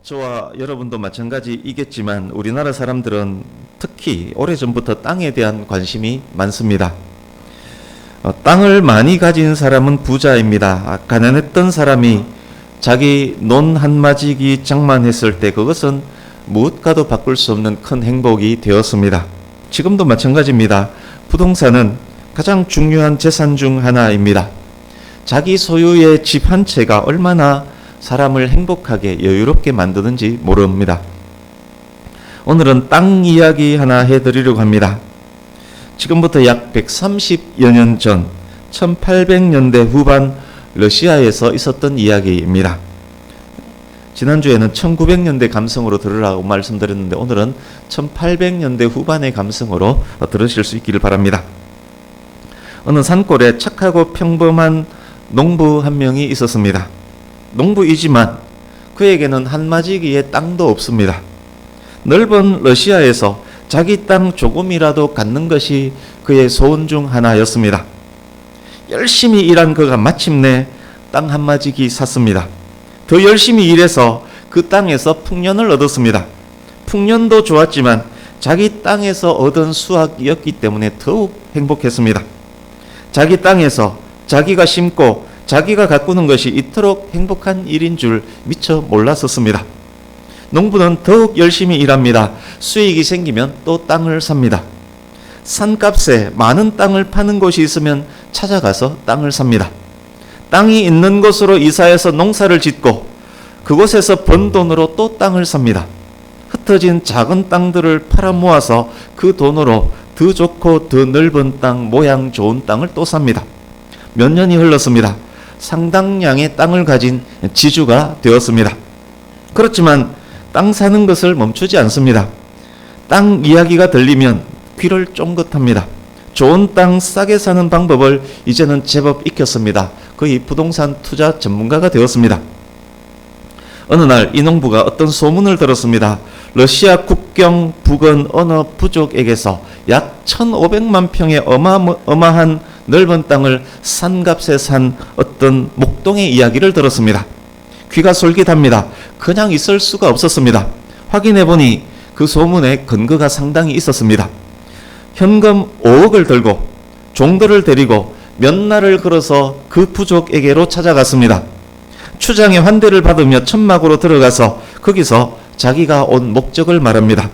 저와 여러분도 마찬가지이겠지만 우리나라 사람들은 특히 오래전부터 땅에 대한 관심이 많습니다. 땅을 많이 가진 사람은 부자입니다. 가난했던 사람이 자기 논 한마지기 장만했을 때 그것은 무엇과도 바꿀 수 없는 큰 행복이 되었습니다. 지금도 마찬가지입니다. 부동산은 가장 중요한 재산 중 하나입니다. 자기 소유의 집 한 채가 얼마나 사람을 행복하게 여유롭게 만드는지 모릅니다. 오늘은 땅 이야기 하나 해드리려고 합니다. 지금부터 약 130여 년 전 1800년대 후반 러시아에서 있었던 이야기입니다. 지난주에는 1900년대 감성으로 들으라고 말씀드렸는데 오늘은 1800년대 후반의 감성으로 들으실 수 있기를 바랍니다. 어느 산골에 착하고 평범한 농부 한 명이 있었습니다. 농부이지만 그에게는 한마지기의 땅도 없습니다. 넓은 러시아에서 자기 땅 조금이라도 갖는 것이 그의 소원 중 하나였습니다. 열심히 일한 그가 마침내 땅 한마지기 샀습니다. 더 열심히 일해서 그 땅에서 풍년을 얻었습니다. 풍년도 좋았지만 자기 땅에서 얻은 수확이었기 때문에 더욱 행복했습니다. 자기 땅에서 자기가 심고 자기가 가꾸는 것이 이토록 행복한 일인 줄 미처 몰랐었습니다. 농부는 더욱 열심히 일합니다. 수익이 생기면 또 땅을 삽니다. 산값에 많은 땅을 파는 곳이 있으면 찾아가서 땅을 삽니다. 땅이 있는 곳으로 이사해서 농사를 짓고 그곳에서 번 돈으로 또 땅을 삽니다. 흩어진 작은 땅들을 팔아 모아서 그 돈으로 더 좋고 더 넓은 땅, 모양 좋은 땅을 또 삽니다. 몇 년이 흘렀습니다. 상당량의 땅을 가진 지주가 되었습니다. 그렇지만 땅 사는 것을 멈추지 않습니다. 땅 이야기가 들리면 귀를 쫑긋합니다. 좋은 땅 싸게 사는 방법을 이제는 제법 익혔습니다. 거의 부동산 투자 전문가가 되었습니다. 어느 날 이 농부가 어떤 소문을 들었습니다. 러시아 국경 부근 어느 부족에게서 약 1500만 평의 어마어마한 넓은 땅을 산값에 산 어떤 목동의 이야기를 들었습니다. 귀가 솔깃합니다. 그냥 있을 수가 없었습니다. 확인해보니 그 소문에 근거가 상당히 있었습니다. 현금 5억을 들고 종들을 데리고 몇 날을 걸어서 그 부족에게로 찾아갔습니다. 추장의 환대를 받으며 천막으로 들어가서 거기서 자기가 온 목적을 말합니다.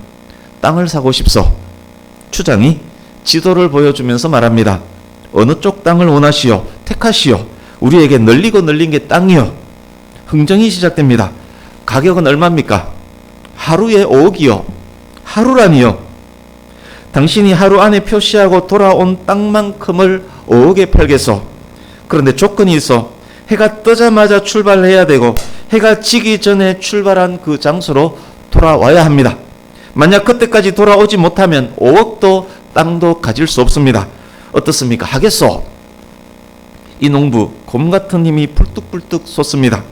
땅을 사고 싶소. 추장이 지도를 보여주면서 말합니다. 어느 쪽 땅을 원하시오? 택하시오. 우리에게 널리고 널린 게 땅이요. 흥정이 시작됩니다. 가격은 얼마입니까? 하루에 5억이요. 하루라니요. 당신이 하루 안에 표시하고 돌아온 땅만큼을 5억에 팔겠소. 그런데 조건이 있어. 해가 뜨자마자 출발해야 되고 해가 지기 전에 출발한 그 장소로 돌아와야 합니다. 만약 그때까지 돌아오지 못하면 5억도 땅도 가질 수 없습니다. 어떻습니까? 하겠소. 이 농부 곰 같은 힘이 불뚝불뚝 솟습니다.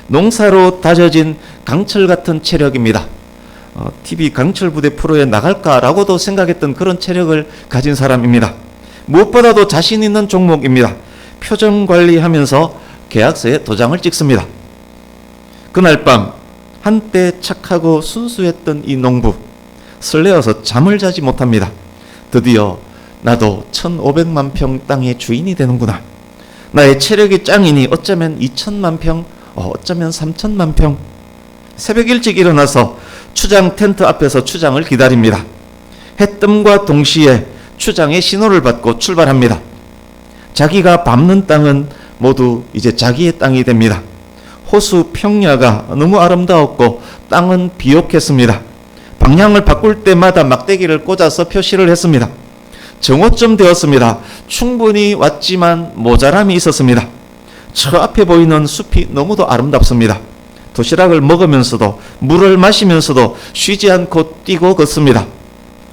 농사로 다져진 강철 같은 체력입니다. TV 강철부대 프로에 나갈까라고도 생각했던 그런 체력을 가진 사람입니다. 무엇보다도 자신 있는 종목입니다. 표정 관리하면서 계약서에 도장을 찍습니다. 그날 밤 한때 착하고 순수했던 이 농부 설레어서 잠을 자지 못합니다. 드디어 나도 1500만 평 땅의 주인이 되는구나. 나의 체력이 짱이니 어쩌면 2000만 평, 어쩌면 3000만 평. 새벽 일찍 일어나서 추장 텐트 앞에서 추장을 기다립니다. 해뜸과 동시에 추장의 신호를 받고 출발합니다. 자기가 밟는 땅은 모두 이제 자기의 땅이 됩니다. 호수 평야가 너무 아름다웠고 땅은 비옥했습니다. 방향을 바꿀 때마다 막대기를 꽂아서 표시를 했습니다. 정오쯤 되었습니다. 충분히 왔지만 모자람이 있었습니다. 저 앞에 보이는 숲이 너무도 아름답습니다. 도시락을 먹으면서도 물을 마시면서도 쉬지 않고 뛰고 걷습니다.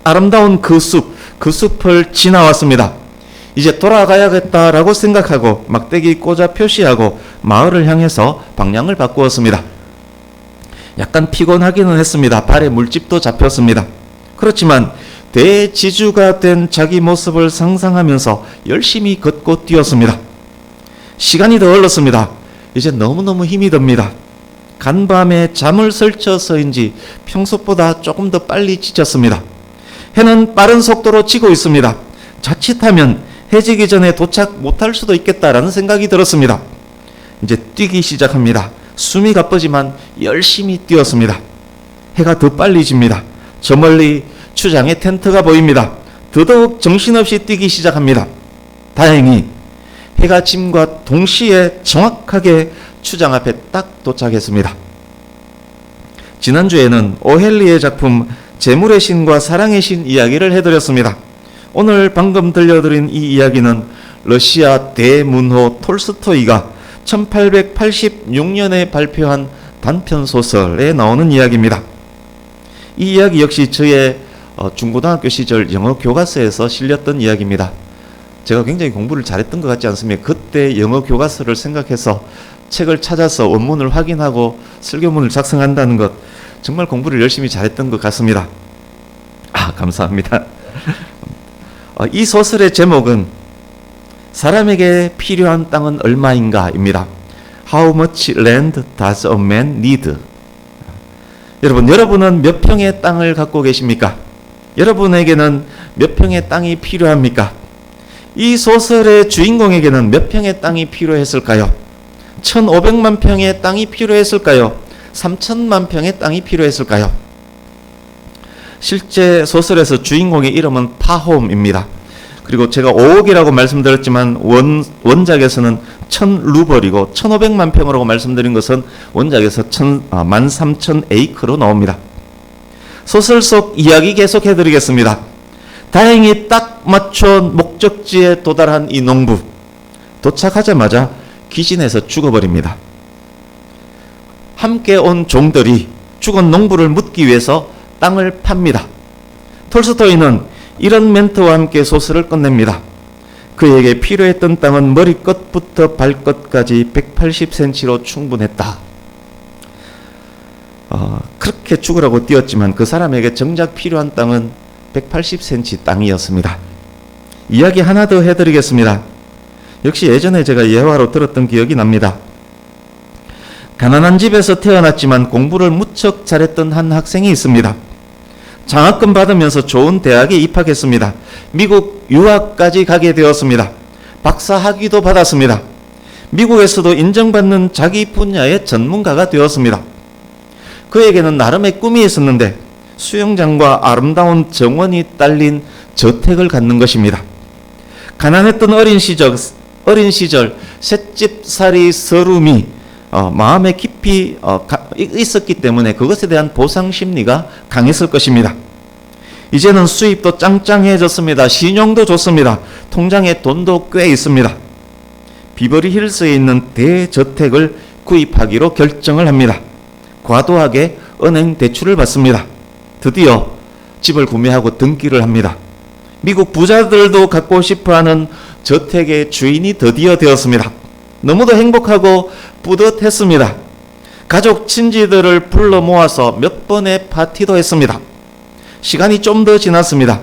아름다운 그 숲을 지나왔습니다. 이제 돌아가야겠다라고 생각하고 막대기 꽂아 표시하고 마을을 향해서 방향을 바꾸었습니다. 약간 피곤하기는 했습니다. 발에 물집도 잡혔습니다. 그렇지만 대지주가 된 자기 모습을 상상하면서 열심히 걷고 뛰었습니다. 시간이 더 흘렀습니다. 이제 너무너무 힘이 듭니다. 간밤에 잠을 설쳐서인지 평소보다 조금 더 빨리 지쳤습니다. 해는 빠른 속도로 지고 있습니다. 자칫하면 해지기 전에 도착 못할 수도 있겠다라는 생각이 들었습니다. 이제 뛰기 시작합니다. 숨이 가쁘지만 열심히 뛰었습니다. 해가 더 빨리 집니다. 저 멀리 추장의 텐트가 보입니다. 더더욱 정신없이 뛰기 시작합니다. 다행히 해가 짐과 동시에 정확하게 추장 앞에 딱 도착했습니다. 지난주에는 오헬리의 작품 재물의 신과 사랑의 신 이야기를 해드렸습니다. 오늘 방금 들려드린 이 이야기는 러시아 대문호 톨스토이가 1886년에 발표한 단편소설에 나오는 이야기입니다. 이 이야기 역시 저의 중고등학교 시절 영어 교과서에서 실렸던 이야기입니다. 제가 굉장히 공부를 잘했던 것 같지 않습니까? 그때 영어 교과서를 생각해서 책을 찾아서 원문을 확인하고 설교문을 작성한다는 것, 정말 공부를 열심히 잘했던 것 같습니다. 감사합니다. 이 소설의 제목은 사람에게 필요한 땅은 얼마인가입니다. How much land does a man need? 여러분은 몇 평의 땅을 갖고 계십니까? 여러분에게는 몇 평의 땅이 필요합니까? 이 소설의 주인공에게는 몇 평의 땅이 필요했을까요? 1500만 평의 땅이 필요했을까요? 3000만 평의 땅이 필요했을까요? 실제 소설에서 주인공의 이름은 파홈입니다. 그리고 제가 5억이라고 말씀드렸지만 원작에서는 1000루벌이고 1500만 평이라고 말씀드린 것은 원작에서 13,000에이크로 나옵니다. 소설 속 이야기 계속해드리겠습니다. 다행히 딱 맞춰 목적지에 도달한 이 농부, 도착하자마자 기진해서 죽어버립니다. 함께 온 종들이 죽은 농부를 묻기 위해서 땅을 팝니다. 톨스토이는 이런 멘트와 함께 소설을 끝냅니다. 그에게 필요했던 땅은 머리끝부터 발끝까지 180cm로 충분했다. 그렇게 죽으라고 뛰었지만 그 사람에게 정작 필요한 땅은 180cm 땅이었습니다. 이야기 하나 더 해드리겠습니다. 역시 예전에 제가 예화로 들었던 기억이 납니다. 가난한 집에서 태어났지만 공부를 무척 잘했던 한 학생이 있습니다. 장학금 받으면서 좋은 대학에 입학했습니다. 미국 유학까지 가게 되었습니다. 박사 학위도 받았습니다. 미국에서도 인정받는 자기 분야의 전문가가 되었습니다. 그에게는 나름의 꿈이 있었는데 수영장과 아름다운 정원이 딸린 저택을 갖는 것입니다. 가난했던 어린 시절 셋집살이 서름이 마음에 깊이 있었기 때문에 그것에 대한 보상 심리가 강했을 것입니다. 이제는 수입도 짱짱해졌습니다. 신용도 좋습니다. 통장에 돈도 꽤 있습니다. 비버리 힐스에 있는 대저택을 구입하기로 결정을 합니다. 과도하게 은행 대출을 받습니다. 드디어 집을 구매하고 등기를 합니다. 미국 부자들도 갖고 싶어하는 저택의 주인이 드디어 되었습니다. 너무도 행복하고 뿌듯했습니다. 가족 친지들을 불러 모아서 몇 번의 파티도 했습니다. 시간이 좀 더 지났습니다.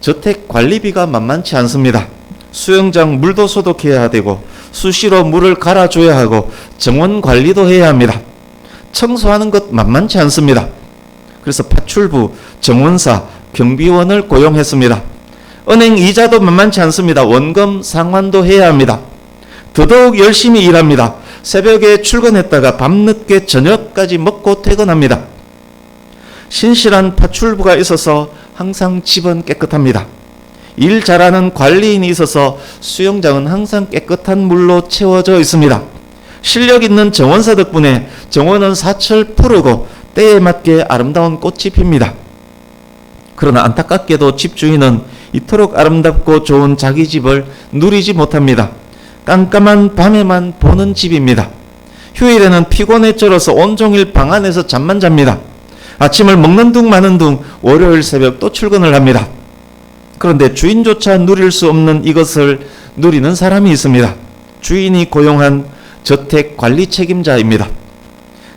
저택 관리비가 만만치 않습니다. 수영장 물도 소독해야 되고 수시로 물을 갈아줘야 하고 정원 관리도 해야 합니다. 청소하는 것 만만치 않습니다. 그래서 파출부, 정원사, 경비원을 고용했습니다. 은행 이자도 만만치 않습니다. 원금 상환도 해야 합니다. 더더욱 열심히 일합니다. 새벽에 출근했다가 밤늦게 저녁까지 먹고 퇴근합니다. 신실한 파출부가 있어서 항상 집은 깨끗합니다. 일 잘하는 관리인이 있어서 수영장은 항상 깨끗한 물로 채워져 있습니다. 실력 있는 정원사 덕분에 정원은 사철 푸르고 때에 맞게 아름다운 꽃이 핍니다. 그러나 안타깝게도 집주인은 이토록 아름답고 좋은 자기 집을 누리지 못합니다. 깜깜한 밤에만 보는 집입니다. 휴일에는 피곤에 쩔어서 온종일 방 안에서 잠만 잡니다. 아침을 먹는 둥 마는 둥 월요일 새벽 또 출근을 합니다. 그런데 주인조차 누릴 수 없는 이것을 누리는 사람이 있습니다. 주인이 고용한 저택 관리 책임자입니다.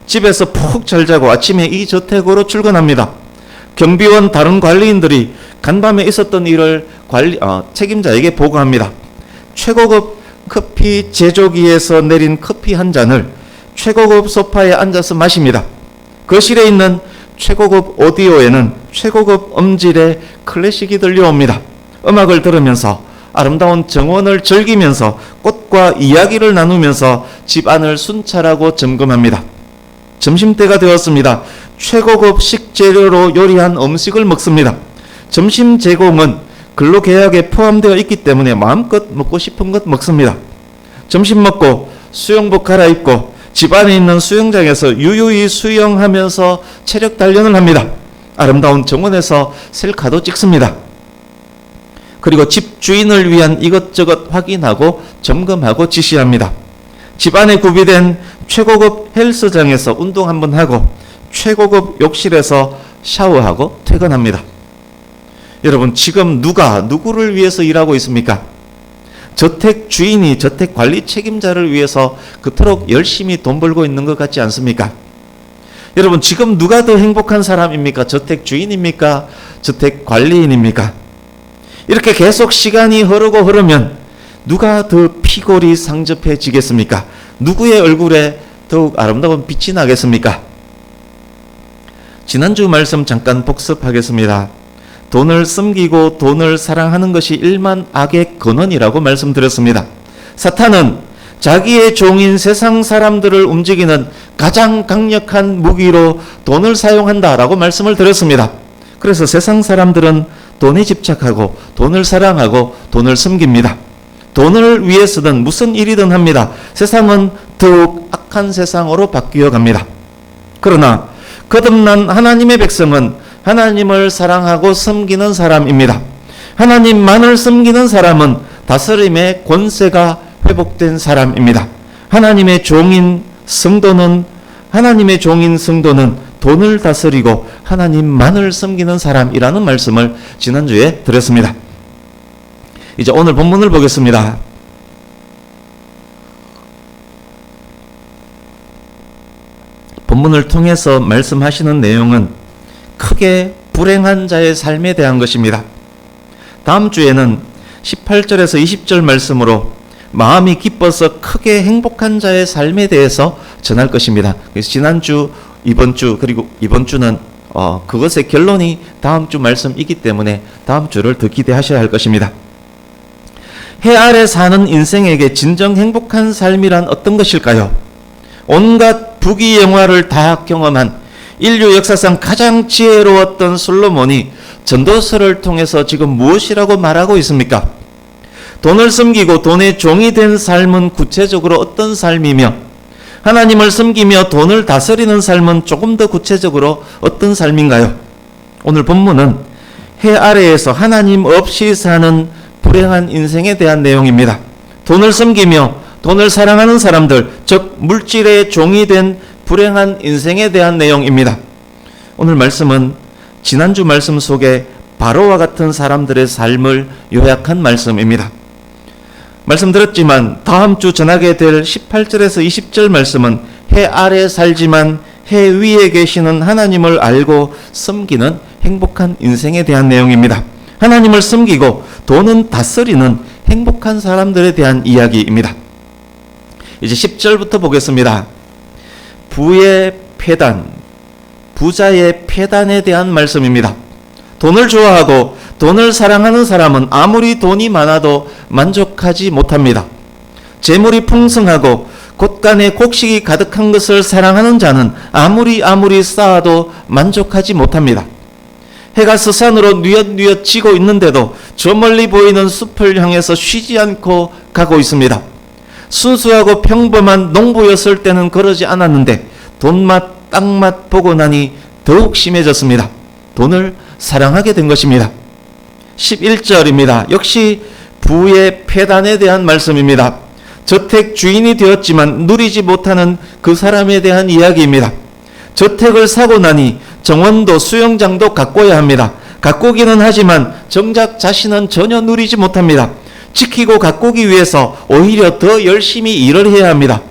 집에서 푹 잘 자고 아침에 이 저택으로 출근합니다. 경비원 다른 관리인들이 간밤에 있었던 일을 책임자에게 보고합니다. 최고급 커피 제조기에서 내린 커피 한 잔을 최고급 소파에 앉아서 마십니다. 거실에 있는 최고급 오디오에는 최고급 음질의 클래식이 들려옵니다. 음악을 들으면서 아름다운 정원을 즐기면서 꽃과 이야기를 나누면서 집안을 순찰하고 점검합니다. 점심때가 되었습니다. 최고급 식재료로 요리한 음식을 먹습니다. 점심 제공은 근로계약에 포함되어 있기 때문에 마음껏 먹고 싶은 것 먹습니다. 점심 먹고 수영복 갈아입고 집안에 있는 수영장에서 유유히 수영하면서 체력 단련을 합니다. 아름다운 정원에서 셀카도 찍습니다. 그리고 집 주인을 위한 이것저것 확인하고 점검하고 지시합니다. 집안에 구비된 최고급 헬스장에서 운동 한번 하고 최고급 욕실에서 샤워하고 퇴근합니다. 여러분, 지금 누구를 위해서 일하고 있습니까? 저택 주인이 저택 관리 책임자를 위해서 그토록 열심히 돈 벌고 있는 것 같지 않습니까? 여러분, 지금 누가 더 행복한 사람입니까? 저택 주인입니까? 저택 관리인입니까? 이렇게 계속 시간이 흐르면 누가 더 피골이 상접해지겠습니까? 누구의 얼굴에 더욱 아름다운 빛이 나겠습니까? 지난주 말씀 잠깐 복습하겠습니다. 돈을 숨기고 돈을 사랑하는 것이 일만 악의 근원이라고 말씀드렸습니다. 사탄은 자기의 종인 세상 사람들을 움직이는 가장 강력한 무기로 돈을 사용한다라고 말씀을 드렸습니다. 그래서 세상 사람들은 돈에 집착하고 돈을 사랑하고 돈을 숨깁니다. 돈을 위해서든 무슨 일이든 합니다. 세상은 더욱 악한 세상으로 바뀌어 갑니다. 그러나 거듭난 하나님의 백성은 하나님을 사랑하고 섬기는 사람입니다. 하나님만을 섬기는 사람은 다스림의 권세가 회복된 사람입니다. 하나님의 종인 성도는 돈을 다스리고 하나님만을 섬기는 사람이라는 말씀을 지난주에 드렸습니다. 이제 오늘 본문을 보겠습니다. 본문을 통해서 말씀하시는 내용은 크게 불행한 자의 삶에 대한 것입니다. 다음 주에는 18절에서 20절 말씀으로 마음이 기뻐서 크게 행복한 자의 삶에 대해서 전할 것입니다. 그래서 지난주, 이번주, 그리고 이번주는 그것의 결론이 다음 주 말씀이기 때문에 다음 주를 더 기대하셔야 할 것입니다. 해 아래 사는 인생에게 진정 행복한 삶이란 어떤 것일까요? 온갖 부귀영화를 다 경험한 인류 역사상 가장 지혜로웠던 솔로몬이 전도서를 통해서 지금 무엇이라고 말하고 있습니까? 돈을 숨기고 돈의 종이 된 삶은 구체적으로 어떤 삶이며 하나님을 섬기며 돈을 다스리는 삶은 조금 더 구체적으로 어떤 삶인가요? 오늘 본문은 해 아래에서 하나님 없이 사는 불행한 인생에 대한 내용입니다. 돈을 섬기며 돈을 사랑하는 사람들, 즉 물질의 종이 된 불행한 인생에 대한 내용입니다. 오늘 말씀은 지난주 말씀 속에 바로와 같은 사람들의 삶을 요약한 말씀입니다. 말씀드렸지만 다음 주 전하게 될 18절에서 20절 말씀은 해 아래 살지만 해 위에 계시는 하나님을 알고 섬기는 행복한 인생에 대한 내용입니다. 하나님을 섬기고 돈은 다스리는 행복한 사람들에 대한 이야기입니다. 이제 10절부터 보겠습니다. 부의 폐단, 부자의 폐단에 대한 말씀입니다. 돈을 좋아하고 돈을 사랑하는 사람은 아무리 돈이 많아도 만족하지 못합니다. 재물이 풍성하고 곳간에 곡식이 가득한 것을 사랑하는 자는 아무리 쌓아도 만족하지 못합니다. 해가 서산으로 뉘엿뉘엿 지고 있는데도 저 멀리 보이는 숲을 향해서 쉬지 않고 가고 있습니다. 순수하고 평범한 농부였을 때는 그러지 않았는데 돈맛, 땅맛 보고 나니 더욱 심해졌습니다. 돈을 사랑하게 된 것입니다. 11절입니다. 역시 부의 폐단에 대한 말씀입니다. 저택 주인이 되었지만 누리지 못하는 그 사람에 대한 이야기입니다. 저택을 사고 나니 정원도 수영장도 가꿔야 합니다. 가꾸기는 하지만 정작 자신은 전혀 누리지 못합니다. 지키고 가꾸기 위해서 오히려 더 열심히 일을 해야 합니다.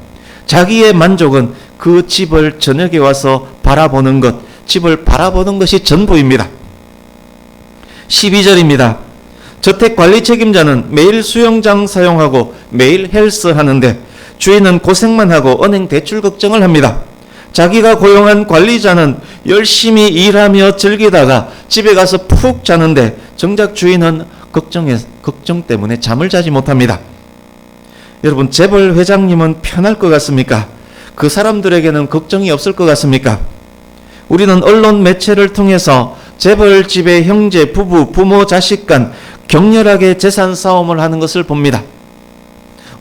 자기의 만족은 그 집을 저녁에 와서 바라보는 것, 집을 바라보는 것이 전부입니다. 12절입니다. 저택 관리 책임자는 매일 수영장 사용하고 매일 헬스 하는데 주인은 고생만 하고 은행 대출 걱정을 합니다. 자기가 고용한 관리자는 열심히 일하며 즐기다가 집에 가서 푹 자는데 정작 주인은 걱정 때문에 잠을 자지 못합니다. 여러분, 재벌 회장님은 편할 것 같습니까? 그 사람들에게는 걱정이 없을 것 같습니까? 우리는 언론 매체를 통해서 재벌집의 형제, 부부, 부모, 자식 간 격렬하게 재산 싸움을 하는 것을 봅니다.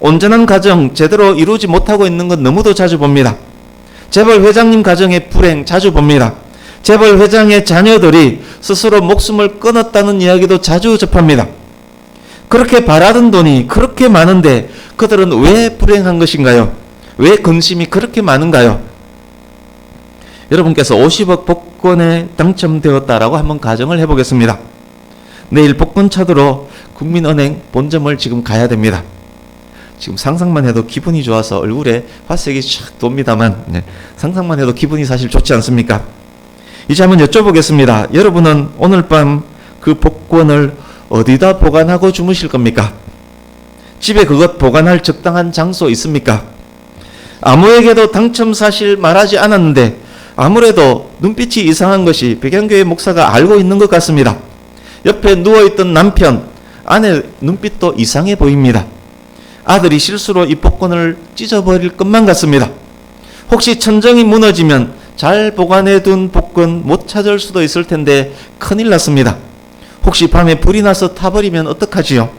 온전한 가정 제대로 이루지 못하고 있는 건 너무도 자주 봅니다. 재벌 회장님 가정의 불행 자주 봅니다. 재벌 회장의 자녀들이 스스로 목숨을 끊었다는 이야기도 자주 접합니다. 그렇게 바라던 돈이 그렇게 많은데 그들은 왜 불행한 것인가요? 왜 근심이 그렇게 많은가요? 여러분께서 50억 복권에 당첨되었다라고 한번 가정을 해보겠습니다. 내일 복권 찾으러 국민은행 본점을 지금 가야 됩니다. 지금 상상만 해도 기분이 좋아서 얼굴에 화색이 쫙 돕니다만, 상상만 해도 기분이 사실 좋지 않습니까? 이제 한번 여쭤보겠습니다. 여러분은 오늘 밤 그 복권을 어디다 보관하고 주무실 겁니까? 집에 그것 보관할 적당한 장소 있습니까? 아무에게도 당첨 사실 말하지 않았는데 아무래도 눈빛이 이상한 것이 백양교회 목사가 알고 있는 것 같습니다. 옆에 누워있던 남편, 아내 눈빛도 이상해 보입니다. 아들이 실수로 이 복권을 찢어버릴 것만 같습니다. 혹시 천정이 무너지면 잘 보관해둔 복권 못 찾을 수도 있을 텐데 큰일 났습니다. 혹시 밤에 불이 나서 타버리면 어떡하지요?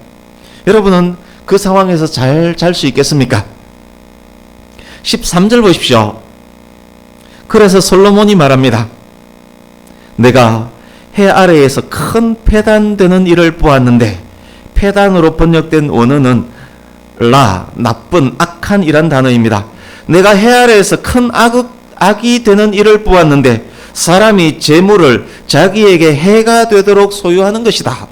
여러분은 그 상황에서 잘 잘 수 있겠습니까? 13절 보십시오. 그래서 솔로몬이 말합니다. 내가 해 아래에서 큰 패단되는 일을 보았는데, 패단으로 번역된 원어는 나쁜, 악한 이란 단어입니다. 내가 해 아래에서 큰 악이 되는 일을 보았는데 사람이 재물을 자기에게 해가 되도록 소유하는 것이다.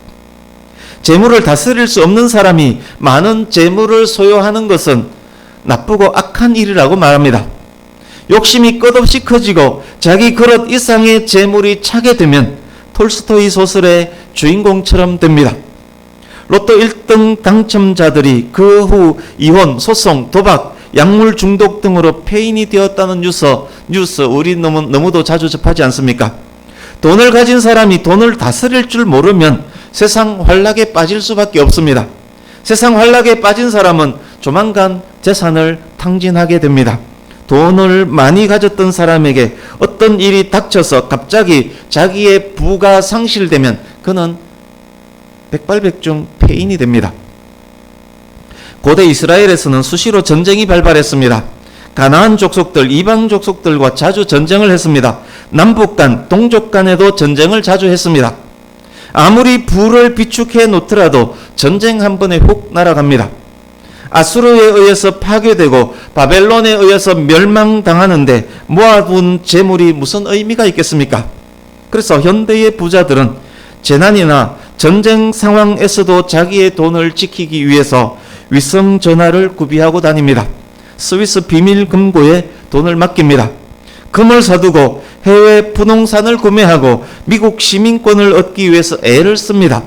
재물을 다스릴 수 없는 사람이 많은 재물을 소유하는 것은 나쁘고 악한 일이라고 말합니다. 욕심이 끝없이 커지고 자기 그릇 이상의 재물이 차게 되면 톨스토이 소설의 주인공처럼 됩니다. 로또 1등 당첨자들이 그 후 이혼, 소송, 도박, 약물 중독 등으로 폐인이 되었다는 뉴스 우리 너무도 자주 접하지 않습니까? 돈을 가진 사람이 돈을 다스릴 줄 모르면 세상 환락에 빠질 수밖에 없습니다. 세상 환락에 빠진 사람은 조만간 재산을 탕진하게 됩니다. 돈을 많이 가졌던 사람에게 어떤 일이 닥쳐서 갑자기 자기의 부가 상실되면 그는 백발백중 폐인이 됩니다. 고대 이스라엘에서는 수시로 전쟁이 발발했습니다. 가나안 족속들, 이방 족속들과 자주 전쟁을 했습니다. 남북 간, 동족 간에도 전쟁을 자주 했습니다. 아무리 부를 비축해 놓더라도 전쟁 한 번에 훅 날아갑니다. 아수르에 의해서 파괴되고 바벨론에 의해서 멸망당하는데 모아둔 재물이 무슨 의미가 있겠습니까? 그래서 현대의 부자들은 재난이나 전쟁 상황에서도 자기의 돈을 지키기 위해서 위성 전화를 구비하고 다닙니다. 스위스 비밀 금고에 돈을 맡깁니다. 금을 사두고 해외 부동산을 구매하고 미국 시민권을 얻기 위해서 애를 씁니다.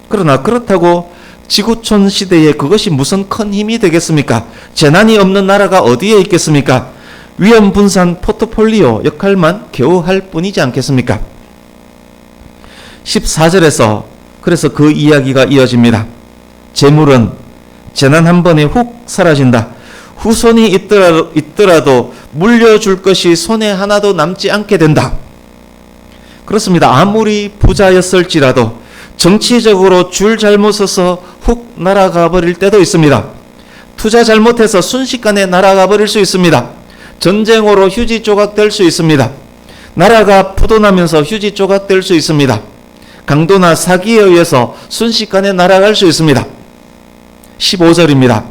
그러나 그렇다고 지구촌 시대에 그것이 무슨 큰 힘이 되겠습니까? 재난이 없는 나라가 어디에 있겠습니까? 위험 분산 포트폴리오 역할만 겨우 할 뿐이지 않겠습니까? 14절에서 그래서 그 이야기가 이어집니다. 재물은 재난 한 번에 훅 사라진다. 후손이 있더라도 물려줄 것이 손에 하나도 남지 않게 된다. 그렇습니다. 아무리 부자였을지라도 정치적으로 줄 잘못 서서 훅 날아가 버릴 때도 있습니다. 투자 잘못해서 순식간에 날아가 버릴 수 있습니다. 전쟁으로 휴지 조각 될 수 있습니다. 나라가 부도나면서 휴지 조각 될 수 있습니다. 강도나 사기에 의해서 순식간에 날아갈 수 있습니다. 15절입니다.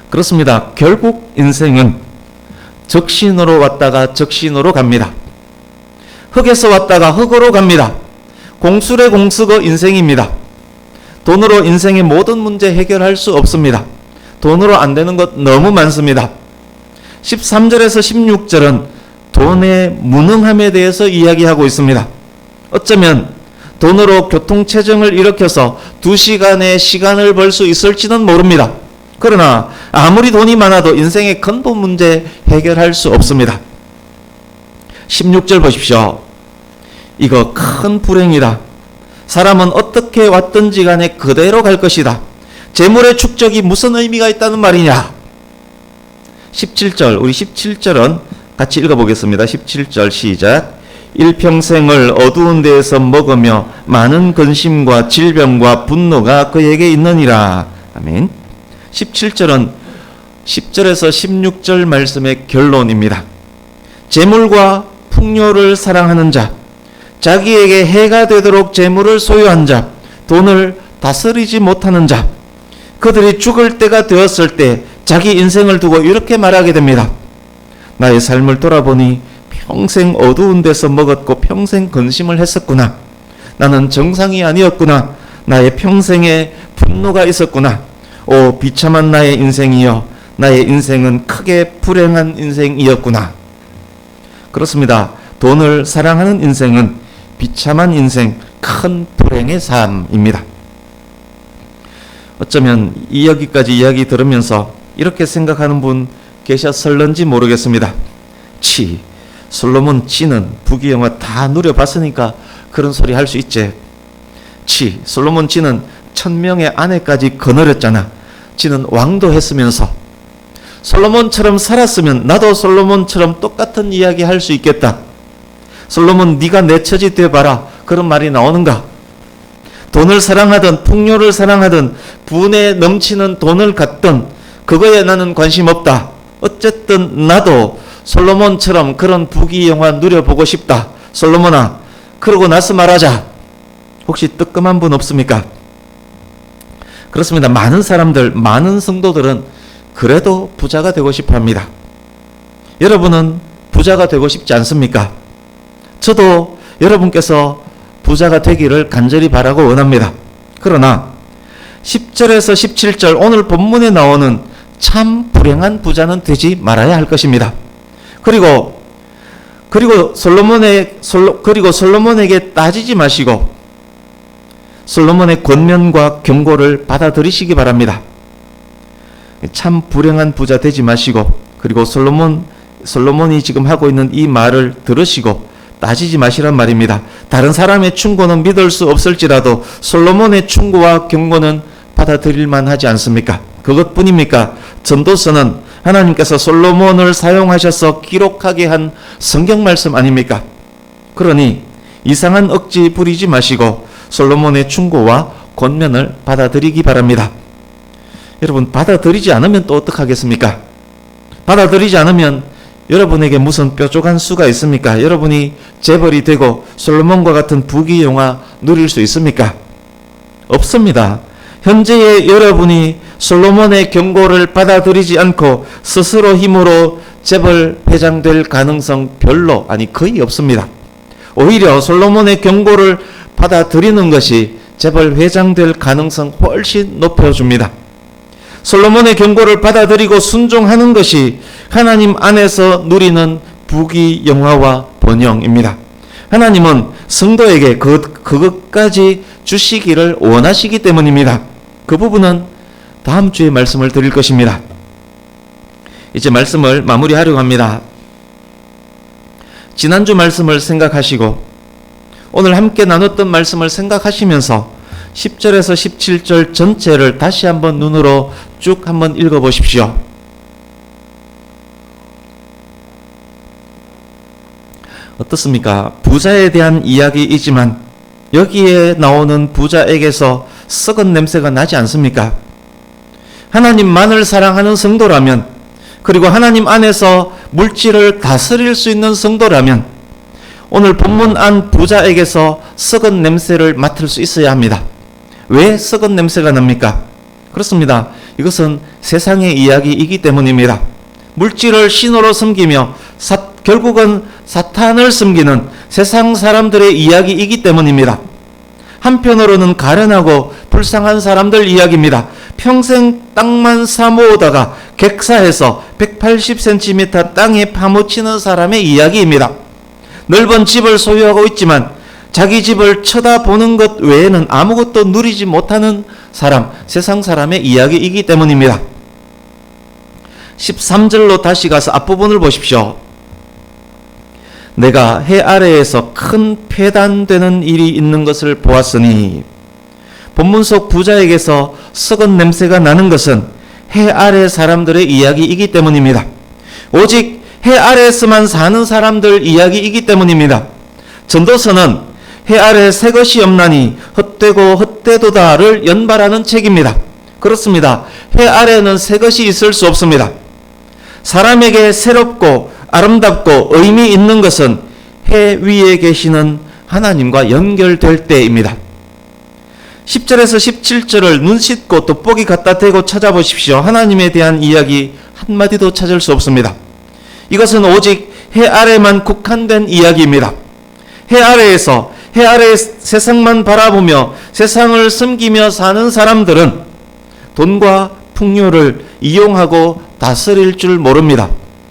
그렇습니다. 결국 인생은 적신호로 왔다가 적신호로 갑니다. 흙에서 왔다가 흙으로 갑니다. 공술의 공수가 인생입니다. 돈으로 인생의 모든 문제 해결할 수 없습니다. 돈으로 안 되는 것 너무 많습니다. 13절에서 16절은 돈의 무능함에 대해서 이야기하고 있습니다. 어쩌면 돈으로 교통체증을 일으켜서 2시간의 시간을 벌 수 있을지는 모릅니다. 그러나 아무리 돈이 많아도 인생의 근본 문제 해결할 수 없습니다. 16절 보십시오. 이거 큰 불행이다. 사람은 어떻게 왔든지 간에 그대로 갈 것이다. 재물의 축적이 무슨 의미가 있다는 말이냐. 17절, 우리 17절은 같이 읽어보겠습니다. 17절 시작. 일평생을 어두운 데에서 먹으며 많은 근심과 질병과 분노가 그에게 있느니라. 아멘. 17절은 10절에서 16절 말씀의 결론입니다. 재물과 풍요를 사랑하는 자, 자기에게 해가 되도록 재물을 소유한 자, 돈을 다스리지 못하는 자, 그들이 죽을 때가 되었을 때 자기 인생을 두고 이렇게 말하게 됩니다. 나의 삶을 돌아보니 평생 어두운 데서 먹었고 평생 근심을 했었구나. 나는 정상이 아니었구나. 나의 평생에 분노가 있었구나. 오 비참한 나의 인생이여. 나의 인생은 크게 불행한 인생이었구나. 그렇습니다. 돈을 사랑하는 인생은 비참한 인생, 큰 불행의 삶입니다. 어쩌면 여기까지 이야기 들으면서 이렇게 생각하는 분 계셨을런지 모르겠습니다. 솔로몬 찌는 부귀영화 다 누려봤으니까 그런 소리 할 수 있지. 솔로몬 찌는 1000명의 아내까지 거느렸잖아. 찌는 왕도 했으면서 솔로몬처럼 살았으면 나도 솔로몬처럼 똑같은 이야기 할 수 있겠다. 솔로몬 네가 내 처지 돼봐라. 그런 말이 나오는가? 돈을 사랑하든 풍요를 사랑하든 분에 넘치는 돈을 갖든 그거에 나는 관심 없다. 어쨌든 나도 솔로몬처럼 그런 부귀영화 누려보고 싶다. 솔로몬아, 그러고 나서 말하자. 혹시 뜨끔한 분 없습니까? 그렇습니다. 많은 사람들, 많은 성도들은 그래도 부자가 되고 싶어 합니다. 여러분은 부자가 되고 싶지 않습니까? 저도 여러분께서 부자가 되기를 간절히 바라고 원합니다. 그러나 10절에서 17절 오늘 본문에 나오는 참 불행한 부자는 되지 말아야 할 것입니다. 그리고 솔로몬에게 따지지 마시고 솔로몬의 권면과 경고를 받아들이시기 바랍니다. 참 불행한 부자 되지 마시고 그리고 솔로몬이 지금 하고 있는 이 말을 들으시고 따지지 마시란 말입니다. 다른 사람의 충고는 믿을 수 없을지라도 솔로몬의 충고와 경고는 받아들일만 하지 않습니까? 그것뿐입니까? 전도서는 하나님께서 솔로몬을 사용하셔서 기록하게 한 성경 말씀 아닙니까? 그러니 이상한 억지 부리지 마시고 솔로몬의 충고와 권면을 받아들이기 바랍니다. 여러분, 받아들이지 않으면 또 어떡하겠습니까? 받아들이지 않으면 여러분에게 무슨 뾰족한 수가 있습니까? 여러분이 재벌이 되고 솔로몬과 같은 부귀영화 누릴 수 있습니까? 없습니다. 현재의 여러분이 솔로몬의 경고를 받아들이지 않고 스스로 힘으로 재벌 회장 될 가능성 별로, 아니 거의 없습니다. 오히려 솔로몬의 경고를 받아들이는 것이 재벌 회장 될 가능성 훨씬 높여줍니다. 솔로몬의 경고를 받아들이고 순종하는 것이 하나님 안에서 누리는 부귀영화와 번영입니다. 하나님은 성도에게 그것까지 주시기를 원하시기 때문입니다. 그 부분은 다음 주에 말씀을 드릴 것입니다. 이제 말씀을 마무리하려고 합니다. 지난주 말씀을 생각하시고 오늘 함께 나눴던 말씀을 생각하시면서 10절에서 17절 전체를 다시 한번 눈으로 쭉 한번 읽어보십시오. 어떻습니까? 부자에 대한 이야기이지만 여기에 나오는 부자에게서 썩은 냄새가 나지 않습니까? 하나님만을 사랑하는 성도라면, 그리고 하나님 안에서 물질을 다스릴 수 있는 성도라면 오늘 본문 안 부자에게서 썩은 냄새를 맡을 수 있어야 합니다. 왜 썩은 냄새가 납니까? 그렇습니다. 이것은 세상의 이야기이기 때문입니다. 물질을 신호로 섬기며 결국은 사탄을 섬기는 세상 사람들의 이야기이기 때문입니다. 한편으로는 가련하고 불쌍한 사람들 이야기입니다. 평생 땅만 사모으다가 객사해서 180cm 땅에 파묻히는 사람의 이야기입니다. 넓은 집을 소유하고 있지만 자기 집을 쳐다보는 것 외에는 아무것도 누리지 못하는 사람, 세상 사람의 이야기이기 때문입니다. 13절로 다시 가서 앞부분을 보십시오. 내가 해 아래에서 큰 폐단되는 일이 있는 것을 보았으니, 본문 속 부자에게서 썩은 냄새가 나는 것은 해 아래 사람들의 이야기이기 때문입니다. 오직 해 아래에서만 사는 사람들 이야기이기 때문입니다. 전도서는 해 아래 새 것이 없나니 헛되고 헛되도다를 연발하는 책입니다. 그렇습니다. 해 아래에는 새 것이 있을 수 없습니다. 사람에게 새롭고 아름답고 의미 있는 것은 해 위에 계시는 하나님과 연결될 때입니다. 10절에서 17절을 눈 씻고 돋보기 갖다 대고 찾아보십시오. 하나님에 대한 이야기 한마디도 찾을 수 없습니다. 이것은 오직 해 아래만 국한된 이야기입니다. 해 아래에서 해 아래의 세상만 바라보며 세상을 섬기며 사는 사람들은 돈과 풍요를 이용하고 다스릴 줄 모릅니다.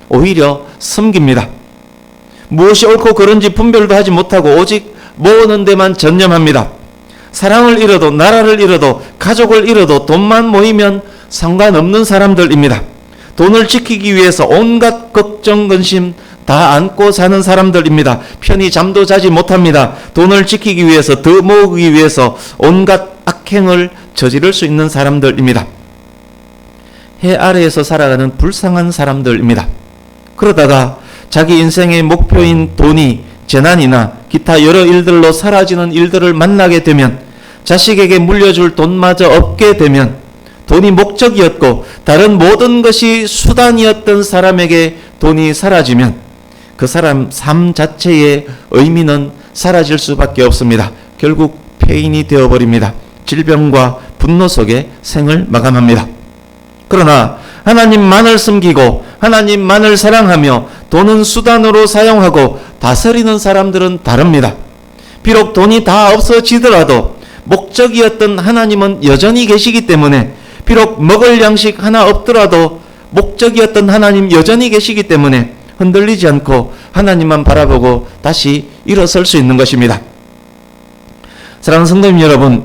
오히려 섬깁니다. 무엇이 옳고 그른지 분별도 하지 못하고 오직 모으는 데만 전념합니다. 사랑을 잃어도, 나라를 잃어도, 가족을 잃어도 돈만 모이면 상관없는 사람들입니다. 돈을 지키기 위해서 온갖 걱정, 근심 다 안고 사는 사람들입니다. 편히 잠도 자지 못합니다. 돈을 지키기 위해서, 더 모으기 위해서 온갖 악행을 저지를 수 있는 사람들입니다. 해 아래에서 살아가는 불쌍한 사람들입니다. 그러다가 자기 인생의 목표인 돈이 재난이나 기타 여러 일들로 사라지는 일들을 만나게 되면, 자식에게 물려줄 돈마저 없게 되면, 돈이 목적이었고 다른 모든 것이 수단이었던 사람에게 돈이 사라지면 그 사람 삶 자체의 의미는 사라질 수밖에 없습니다. 결국 폐인이 되어버립니다. 질병과 분노 속에 생을 마감합니다. 그러나 하나님만을 섬기고 하나님만을 사랑하며 돈은 수단으로 사용하고 다스리는 사람들은 다릅니다. 비록 돈이 다 없어지더라도 목적이었던 하나님은 여전히 계시기 때문에, 비록 먹을 양식 하나 없더라도 목적이었던 하나님 여전히 계시기 때문에 흔들리지 않고 하나님만 바라보고 다시 일어설 수 있는 것입니다. 사랑하는 성도님 여러분,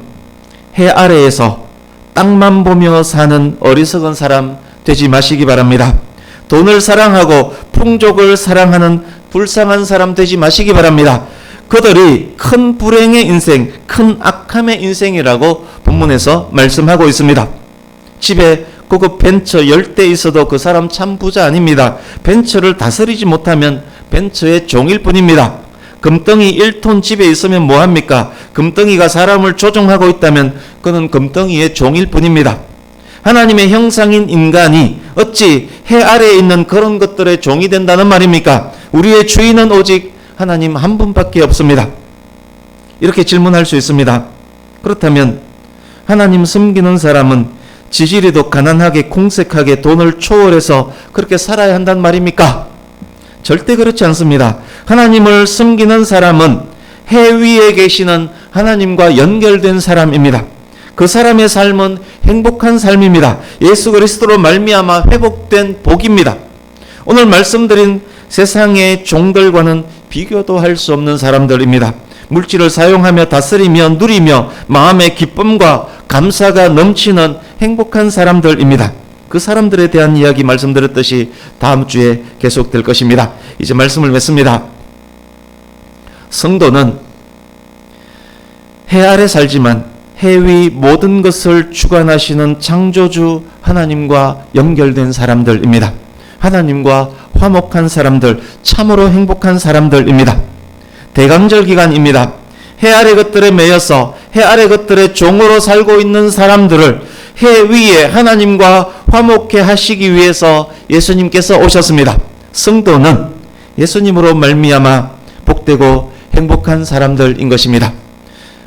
해 아래에서 땅만 보며 사는 어리석은 사람 되지 마시기 바랍니다. 돈을 사랑하고 풍족을 사랑하는 불쌍한 사람 되지 마시기 바랍니다. 그들이 큰 불행의 인생, 큰 악함의 인생이라고 본문에서 말씀하고 있습니다. 집에 고급 벤처 10대 있어도 그 사람 참 부자 아닙니다. 벤처를 다스리지 못하면 벤처의 종일 뿐입니다. 금덩이 1톤 집에 있으면 뭐합니까? 금덩이가 사람을 조종하고 있다면 그는 금덩이의 종일 뿐입니다. 하나님의 형상인 인간이 어찌 해 아래에 있는 그런 것들의 종이 된다는 말입니까? 우리의 주인은 오직 하나님 한 분밖에 없습니다. 이렇게 질문할 수 있습니다. 그렇다면 하나님 섬기는 사람은 지지리도 가난하게 공색하게 돈을 초월해서 그렇게 살아야 한단 말입니까? 절대 그렇지 않습니다. 하나님을 섬기는 사람은 해 위에 계시는 하나님과 연결된 사람입니다. 그 사람의 삶은 행복한 삶입니다. 예수 그리스도로 말미암아 회복된 복입니다. 오늘 말씀드린 세상의 종들과는 비교도 할 수 없는 사람들입니다. 물질을 사용하며 다스리며 누리며 마음의 기쁨과 감사가 넘치는 행복한 사람들입니다. 그 사람들에 대한 이야기 말씀드렸듯이 다음 주에 계속될 것입니다. 이제 말씀을 맺습니다. 성도는 해 아래 살지만 해 위 모든 것을 주관하시는 창조주 하나님과 연결된 사람들입니다. 하나님과 화목한 사람들, 참으로 행복한 사람들입니다. 대강절 기간입니다. 해 아래 것들에 매여서 해 아래 것들의 종으로 살고 있는 사람들을 해 위에 하나님과 화목해 하시기 위해서 예수님께서 오셨습니다. 성도는 예수님으로 말미암아 복되고 행복한 사람들인 것입니다.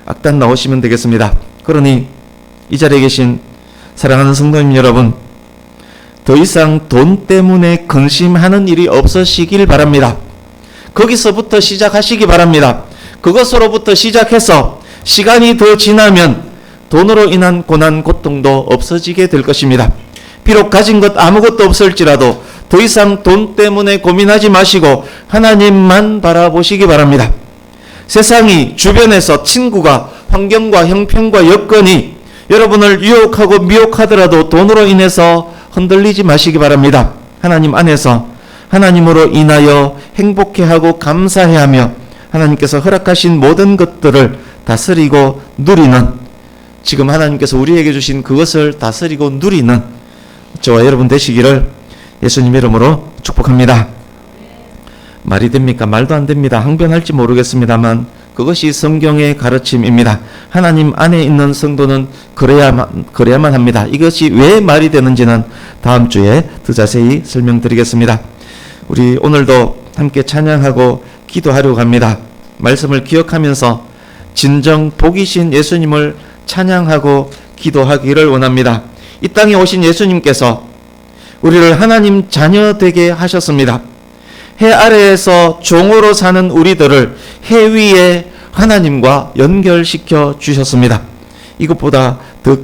악단 나오시면 되겠습니다. 그러니 이 자리에 계신 사랑하는 성도님 여러분, 더 이상 돈 때문에 근심하는 일이 없으시길 바랍니다. 거기서부터 시작하시기 바랍니다. 그것으로부터 시작해서 시간이 더 지나면 돈으로 인한 고난, 고통도 없어지게 될 것입니다. 비록 가진 것 아무것도 없을지라도 더 이상 돈 때문에 고민하지 마시고 하나님만 바라보시기 바랍니다. 세상이, 주변에서 친구가, 환경과 형편과 여건이 여러분을 유혹하고 미혹하더라도 돈으로 인해서 흔들리지 마시기 바랍니다. 하나님 안에서 하나님으로 인하여 행복해하고 감사해하며 하나님께서 허락하신 모든 것들을 다스리고 누리는, 지금 하나님께서 우리에게 주신 그것을 다스리고 누리는 저와 여러분 되시기를 예수님 이름으로 축복합니다. 말이 됩니까? 말도 안 됩니다. 항변할지 모르겠습니다만 그것이 성경의 가르침입니다. 하나님 안에 있는 성도는 그래야만 합니다. 이것이 왜 말이 되는지는 다음 주에 더 자세히 설명드리겠습니다. 우리 오늘도 함께 찬양하고 기도하려고 합니다. 말씀을 기억하면서 진정 복이신 예수님을 찬양하고 기도하기를 원합니다. 이 땅에 오신 예수님께서 우리를 하나님 자녀 되게 하셨습니다. 해 아래에서 종으로 사는 우리들을 해 위에 하나님과 연결시켜 주셨습니다. 이것보다 더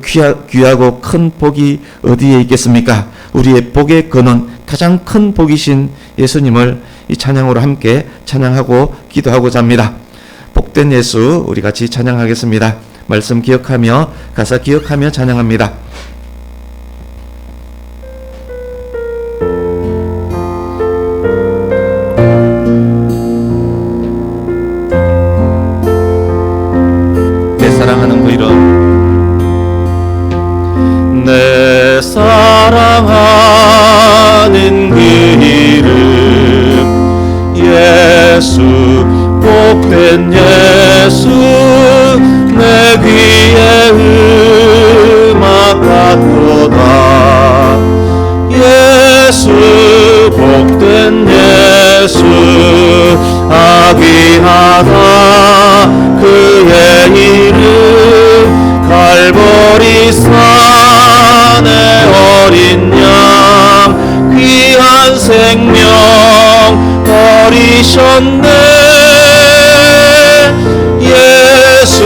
귀하고 큰 복이 어디에 있겠습니까? 우리의 복의 근원, 가장 큰 복이신 예수님을 이 찬양으로 함께 찬양하고 기도하고자 합니다. 복된 예수, 우리 같이 찬양하겠습니다. 말씀 기억하며 가사 기억하며 찬양합니다. 내 사랑하는 그 이름, 내 사랑하는 그 이름, 예수, 복된 예수, 내 귀에 음악 같도다. 예수, 복된 예수, 아귀하다 그의 이름, 갈보리 산의 어린 양, 귀한 생명 버리셨네. 예수,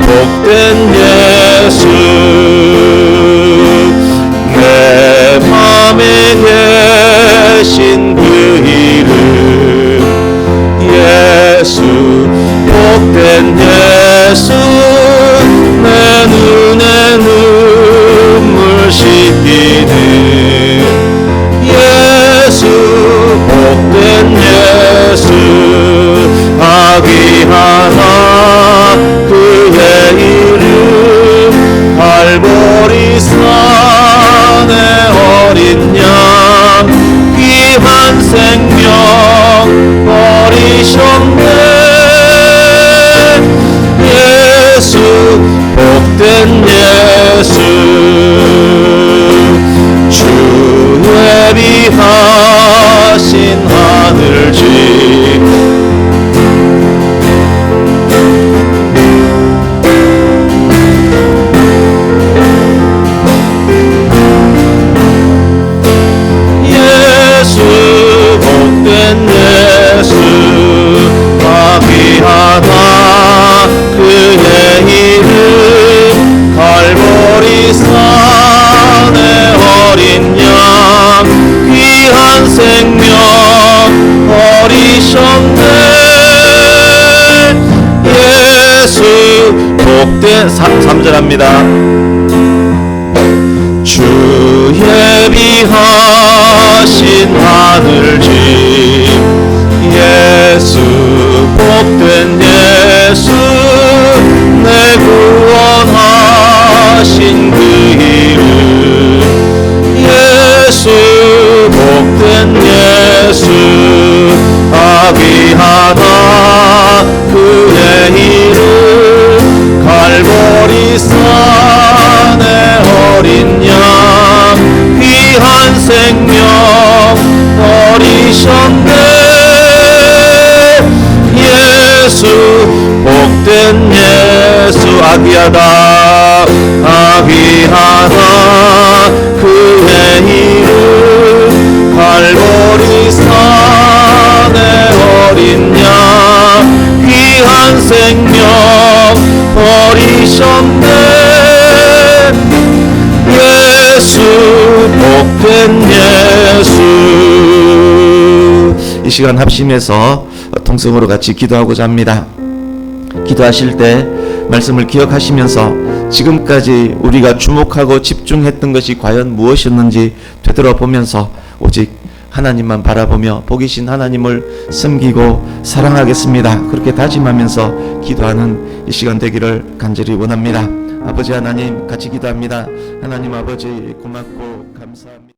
복된 예수, 내 맘에 계신 그 이름, 예수, 복된 예수, 내 눈에 눈물 씻기는 예수, 복된 예수, 아귀하나 그의 이름, 갈보리 산의 어린 양, 귀한 생명 버리셨네. 예수, 복된 예수, 주 예비하신 하늘집, 예수, 복된 예수, 아귀하다 그의 이름, 갈보리 산의 어린 양, 귀한 생명 버리셨네. 예수, 복된 3절합니다. 주 예비하신 하늘집, 예수, 복된 예수, 내 구원하신 그 이름, 예수, 복된 예수, 아귀하다 그의 이름, 갈보리 산의 어린 양, 귀한 생명 버리셨네. 예수, 복된 예수, 아귀하다 아귀하다 그의 이름, 갈보리 산의 어린 양, 귀한 생명 버리셨네. 예수, 복된 예수. 이 시간 합심해서 통성으로 같이 기도하고자 합니다. 기도하실 때 말씀을 기억하시면서 지금까지 우리가 주목하고 집중했던 것이 과연 무엇이었는지 되돌아보면서 오직 하나님만 바라보며 복이신 하나님을 섬기고 사랑하겠습니다. 그렇게 다짐하면서 기도하는 이 시간 되기를 간절히 원합니다. 아버지 하나님, 같이 기도합니다. 하나님 아버지, 고맙고 감사합니다.